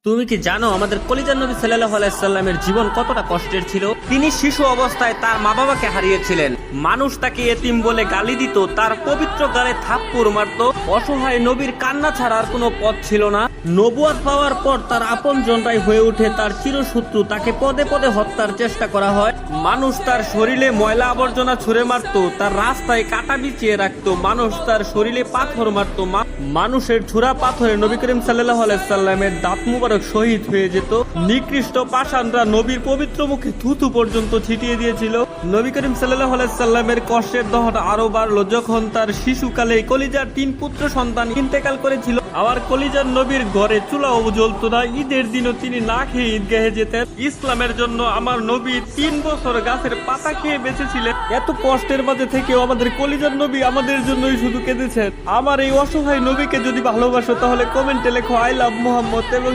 তুমি কি জানো আমাদের কলিজার নবী সাল্লাল্লাহু আলাইহি সাল্লামের জীবন কতটা কষ্টের ছিল? তিনি শিশু অবস্থায় তার মা বাবাকে হারিয়েছিলেন। মানুষ তাকে এতিম বলে গালি দিত, তার পবিত্র গালে থাপ্পড় মারত। অসহায় নবীর কান্না ছাড়া আর কোনো পথ ছিল না। নবুয়ত পাওয়ার পর তার আপনজনরাই হয়ে ওঠে তার চিরশত্রু। তাকে পদে পদে হত্যার চেষ্টা করা হয়। মানুষ তার শরীরে ময়লা আবর্জনা ছুঁড়ে মারত, তার রাস্তায় কাটা বিছিয়ে রাখত। মানুষ তার শরীরে পাথর মারত। মানুষের ছুরা পাথরে নবী করিম সাল্লাল্লাহু আলাইহি সাল্লামের দাঁত মুবারক শহীদ হয়ে যেত। নিকৃষ্ট পাষাণরা নবীর পবিত্র মুখে থুথু পর্যন্ত ছিটিয়ে দিয়েছিল। নবী করিম সাল্লাল্লাহু আলাইহি সাল্লামের কষ্টের দহন আরো বাড়লো যখন তার শিশুকালে কলিজার 3 পুত্র সন্তান ইন্তেকাল করেছিল। আবার কলিজার নবীর ঘরে চুলাও জ্বলতো না। ঈদের দিনও তিনি না খেয়ে ঈদগাহে যেতেন। ইসলামের জন্য আমার নবী 3 বছর গাছের পাতা খেয়ে বেঁচেছিলেন। এত কষ্টের মাঝে থেকেও আমাদের কলিজার নবী আমাদের জন্যই শুধু কেঁদেছেন। আমার এই অসহায় নবীকে যদি ভালোবাসো তাহলে কমেন্টে লেখো আই লাভ মুহাম্মদ এবং